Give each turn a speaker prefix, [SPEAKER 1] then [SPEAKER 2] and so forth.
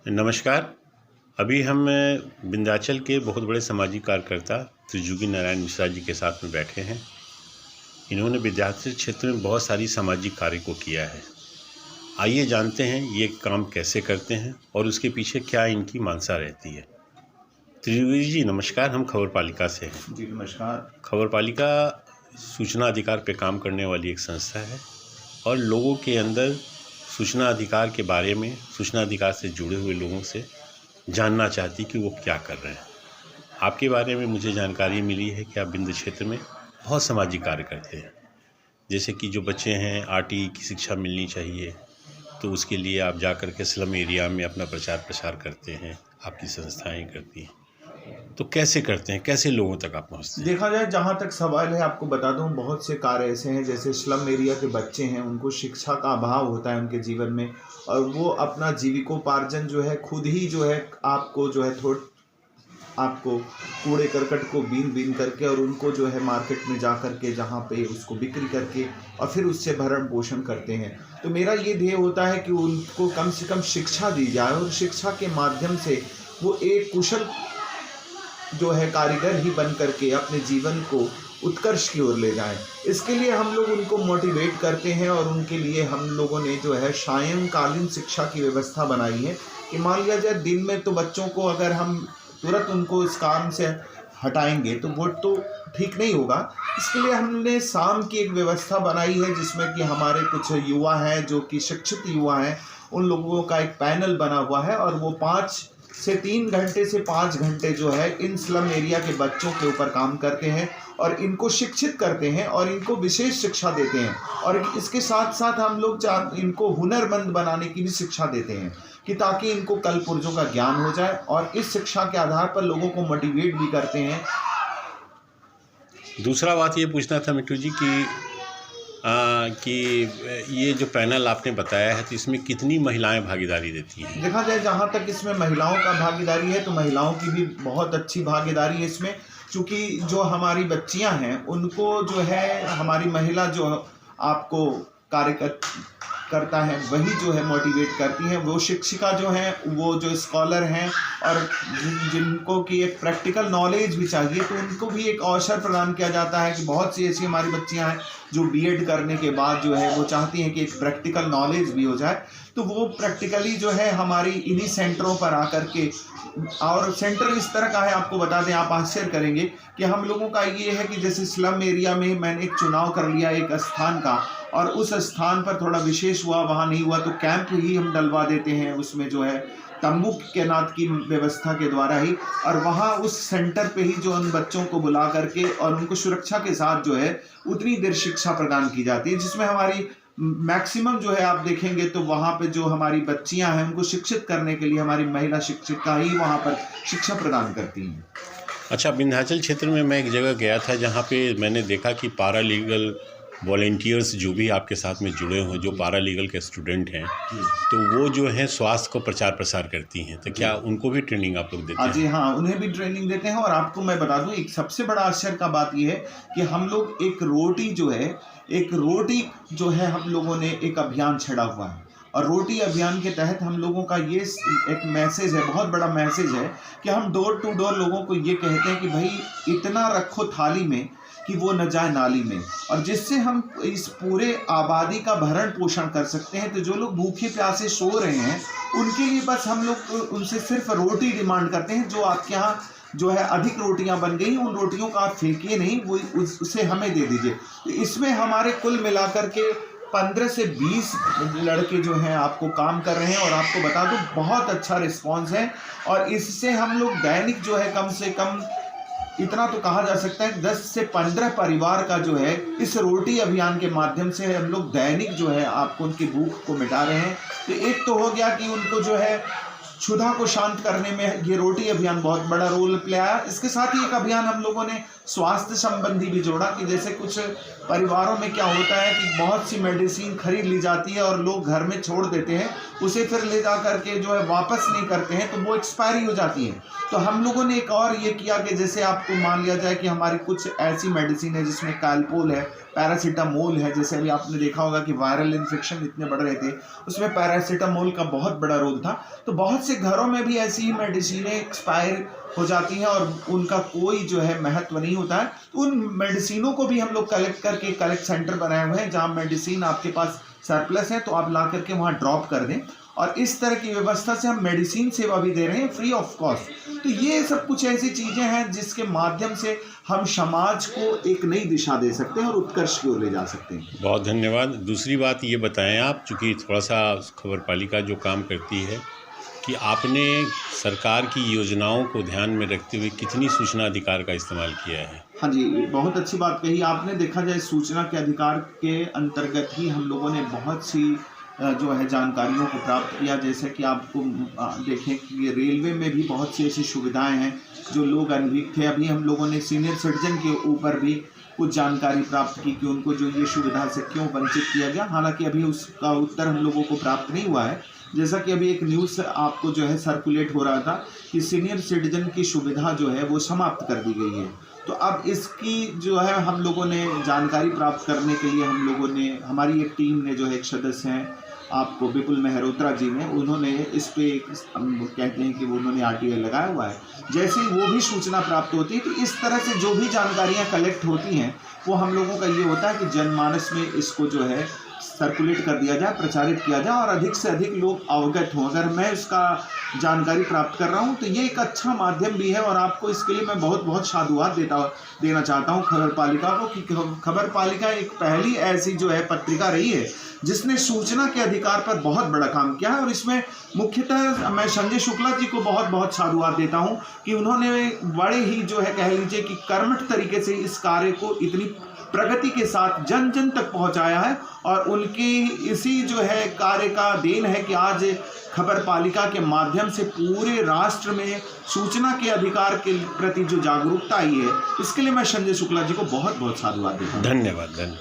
[SPEAKER 1] नमस्कार। अभी हम विंध्याचल के बहुत बड़े सामाजिक कार्यकर्ता त्रिजुगी नारायण मिश्रा जी के साथ में बैठे हैं। इन्होंने विंध्याचल क्षेत्र में बहुत सारी सामाजिक कार्य को किया है। आइए जानते हैं ये काम कैसे करते हैं और उसके पीछे क्या इनकी मानसा रहती है। त्रिजुगी जी नमस्कार, हम खबर पालिका से हैं।
[SPEAKER 2] जी नमस्कार।
[SPEAKER 1] खबर पालिका सूचना अधिकार पे काम करने वाली एक संस्था है और लोगों के अंदर सूचना अधिकार के बारे में, सूचना अधिकार से जुड़े हुए लोगों से जानना चाहती कि वो क्या कर रहे हैं। आपके बारे में मुझे जानकारी मिली है कि आप विंध्य क्षेत्र में बहुत सामाजिक कार्य करते हैं, जैसे कि जो बच्चे हैं आरटीई की शिक्षा मिलनी चाहिए, तो उसके लिए आप जा कर के स्लम एरिया में अपना प्रचार प्रसार करते हैं, आपकी संस्थाएं करती हैं। तो कैसे करते हैं, कैसे लोगों तक आप पहुँचते हैं?
[SPEAKER 2] देखा जाए, जहाँ तक सवाल है, आपको बता दूं, बहुत से कार्य ऐसे हैं जैसे स्लम एरिया के बच्चे हैं, उनको शिक्षा का अभाव होता है उनके जीवन में, और वो अपना जीविकोपार्जन जो है खुद ही जो है आपको कूड़े करकट को बीन बीन करके और उनको जो है मार्केट में जा करके जहाँ पे उसको बिक्री करके और फिर उससे भरण पोषण करते हैं। तो मेरा ये ध्येय होता है कि उनको कम से कम शिक्षा दी जाए और शिक्षा के माध्यम से वो एक कुशल जो है कारीगर ही बन करके अपने जीवन को उत्कर्ष की ओर ले जाएं। इसके लिए हम लोग उनको मोटिवेट करते हैं और उनके लिए हम लोगों ने जो है सायंकालीन शिक्षा की व्यवस्था बनाई है कि मान लिया जाए दिन में तो बच्चों को अगर हम तुरंत उनको इस काम से हटाएंगे तो वो तो ठीक नहीं होगा। इसके लिए हमने शाम की एक व्यवस्था बनाई है जिसमें कि हमारे कुछ युवा हैं जो कि शिक्षित युवा हैं, उन लोगों का एक पैनल बना हुआ है और वो 5 से 3 घंटे से 5 घंटे जो है इन स्लम एरिया के बच्चों के ऊपर काम करते हैं और इनको शिक्षित करते हैं और इनको विशेष शिक्षा देते हैं। और इसके साथ साथ हम लोग इनको हुनरमंद बनाने की भी शिक्षा देते हैं कि ताकि इनको कल पुर्जों का ज्ञान हो जाए, और इस शिक्षा के आधार पर लोगों को मोटिवेट भी करते हैं।
[SPEAKER 1] दूसरा बात ये पूछना था मिट्टू जी कि ये जो पैनल आपने बताया है तो इसमें कितनी महिलाएं भागीदारी देती हैं?
[SPEAKER 2] देखा जाए, जहाँ तक इसमें महिलाओं का भागीदारी है तो महिलाओं की भी बहुत अच्छी भागीदारी है इसमें, क्योंकि जो हमारी बच्चियां हैं उनको जो है हमारी महिला जो आपको कार्य करता है वही जो है मोटिवेट करती हैं। वो शिक्षिका जो हैं, वो जो स्कॉलर हैं और जिनको कि एक प्रैक्टिकल नॉलेज भी चाहिए, तो उनको भी एक अवसर प्रदान किया जाता है कि बहुत सी ऐसी हमारी बच्चियां हैं जो बीएड करने के बाद जो है वो चाहती हैं कि एक प्रैक्टिकल नॉलेज भी हो जाए, तो वो प्रैक्टिकली जो है हमारी इन्हीं सेंटरों पर आकर के, और सेंटर इस तरह का है, आपको बता दें, आप आश्चर्य करेंगे कि हम लोगों का ये है कि जैसे स्लम एरिया में मैंने एक चुनाव कर लिया एक स्थान का, और उस स्थान पर थोड़ा विशेष हुआ, वहाँ नहीं हुआ तो कैंप ही हम डलवा देते हैं उसमें जो है तंबू के नाथ की व्यवस्था के द्वारा ही, और वहाँ उस सेंटर पे ही जो उन बच्चों को बुला करके और उनको सुरक्षा के साथ जो है उतनी देर शिक्षा प्रदान की जाती है, जिसमें हमारी मैक्सिमम जो है आप देखेंगे तो वहाँ पे जो हमारी बच्चियां हैं उनको शिक्षित करने के लिए हमारी महिला शिक्षिका ही वहाँ पर शिक्षा प्रदान करती हैं।
[SPEAKER 1] अच्छा, विंध्याचल क्षेत्र में मैं एक जगह गया था जहाँ पे मैंने देखा कि पारा लीगल वॉलेंटियर्स जो भी आपके साथ में जुड़े हों, जो पारा लीगल के स्टूडेंट हैं, तो वो जो हैं स्वास्थ्य को प्रचार प्रसार करती हैं, तो क्या उनको भी ट्रेनिंग आप लोग देते हैं?
[SPEAKER 2] जी हाँ, उन्हें भी ट्रेनिंग देते हैं। और आपको मैं बता दूं, एक सबसे बड़ा आश्चर्य का बात यह है कि हम लोग एक रोटी जो है हम लोगों ने एक अभियान छेड़ा हुआ है, और रोटी अभियान के तहत हम लोगों का ये एक मैसेज है, बहुत बड़ा मैसेज है कि हम डोर टू डोर लोगों को ये कहते हैं कि भाई इतना रखो थाली में कि वो न जाए नाली में, और जिससे हम इस पूरे आबादी का भरण पोषण कर सकते हैं। तो जो लोग भूखे प्यासे सो रहे हैं उनके लिए बस हम लोग उनसे सिर्फ रोटी डिमांड करते हैं। जो आपके यहाँ जो है अधिक रोटियां बन गई, उन रोटियों का आप फेंकिए नहीं, वो उसे हमें दे दीजिए। तो इसमें हमारे कुल मिलाकर के 15 से 20 लड़के जो हैं आपको काम कर रहे हैं, और आपको बता दूं बहुत अच्छा रिस्पांस है। और इससे हम लोग दैनिक जो है कम से कम इतना तो कहा जा सकता है 10 से 15 परिवार का जो है इस रोटी अभियान के माध्यम से हम लोग दैनिक जो है आपको उनकी भूख को मिटा रहे हैं। तो एक तो हो गया कि उनको जो है क्षुधा को शांत करने में ये रोटी अभियान बहुत बड़ा रोल प्ले आया। इसके साथ ही एक अभियान हम लोगों ने स्वास्थ्य संबंधी भी जोड़ा कि जैसे कुछ परिवारों में क्या होता है कि बहुत सी मेडिसिन खरीद ली जाती है और लोग घर में छोड़ देते हैं, उसे फिर ले जा करके जो है वापस नहीं करते हैं, तो वो एक्सपायरी हो जाती है। तो हम लोगों ने एक और ये किया कि जैसे आपको मान लिया जाए कि हमारी कुछ ऐसी मेडिसिन है जिसमें कैलपोल है, पैरासीटामोल है, जैसे अभी आपने देखा होगा कि वायरल इन्फेक्शन इतने बढ़ रहे थे, उसमें पैरासीटामोल का बहुत बड़ा रोल था। तो बहुत से घरों में भी ऐसी ही मेडिसिनें एक्सपायर हो जाती हैं और उनका कोई जो है महत्व नहीं होता है। तो उन मेडिसिनों को भी हम लोग कलेक्ट करके कलेक्ट सेंटर बनाए हुए हैं, जहाँ मेडिसिन आपके पास सरप्लस है तो आप ला करके वहाँ ड्रॉप कर दें, और इस तरह की व्यवस्था से हम मेडिसिन सेवा भी दे रहे हैं फ्री ऑफ कॉस्ट। तो ये सब कुछ ऐसी चीज़ें हैं जिसके माध्यम से हम समाज को एक नई दिशा दे सकते हैं और उत्कर्ष की ओर ले जा सकते हैं।
[SPEAKER 1] बहुत धन्यवाद। दूसरी बात ये बताएं आप, चूँकि थोड़ा सा खबर पालिका जो काम करती है, कि आपने सरकार की योजनाओं को ध्यान में रखते हुए कितनी सूचना अधिकार का इस्तेमाल किया है?
[SPEAKER 2] हाँ जी, बहुत अच्छी बात कही आपने। देखा जाए सूचना के अधिकार के अंतर्गत ही हम लोगों ने बहुत सी जो है जानकारियों को प्राप्त किया। जैसे कि आपको देखें कि रेलवे में भी बहुत सी ऐसी सुविधाएं हैं जो लोग अनभिज्ञ थे। अभी हम लोगों ने सीनियर सिटीजन के ऊपर भी कुछ जानकारी प्राप्त की कि उनको जो ये सुविधा से क्यों वंचित किया गया। हालांकि अभी उसका उत्तर हम लोगों को प्राप्त नहीं हुआ है। जैसा कि अभी एक न्यूज़ आपको जो है सर्कुलेट हो रहा था कि सीनियर सिटीजन की सुविधा जो है वो समाप्त कर दी गई है। तो अब इसकी जो है हम लोगों ने जानकारी प्राप्त करने के लिए हम लोगों ने, हमारी एक टीम ने जो है, एक सदस्य हैं आपको विपुल मेहरोत्रा जी ने, उन्होंने इस पे हम कहते हैं कि वो उन्होंने RTI लगाया हुआ है। जैसे ही वो भी सूचना प्राप्त होती है, तो इस तरह से जो भी जानकारियाँ कलेक्ट होती हैं वो हम लोगों का ये होता है कि जनमानस में इसको जो है सर्कुलेट कर दिया जाए, प्रचारित किया जाए और अधिक से अधिक लोग अवगत हों। अगर मैं इसका जानकारी प्राप्त कर रहा हूं तो ये एक अच्छा माध्यम भी है, और आपको इसके लिए मैं बहुत बहुत साधुवाद देना चाहता हूं खबर पालिका को, कि खबर पालिका एक पहली ऐसी जो है पत्रिका रही है जिसने सूचना के अधिकार पर बहुत बड़ा काम किया है। और इसमें मुख्यतः मैं संजय शुक्ला जी को बहुत बहुत साधुवाद देता हूं कि उन्होंने बड़े ही जो है, कह लीजिए कि कर्मठ तरीके से इस कार्य को इतनी प्रगति के साथ जन जन तक पहुंचाया है। और उनकी इसी जो है कार्य का देन है कि आज खबर पालिका के माध्यम से पूरे राष्ट्र में सूचना के अधिकार के प्रति जो जागरूकता आई है, इसके लिए मैं संजय शुक्ला जी को बहुत बहुत साधुवाद देता हूँ।
[SPEAKER 1] धन्यवाद।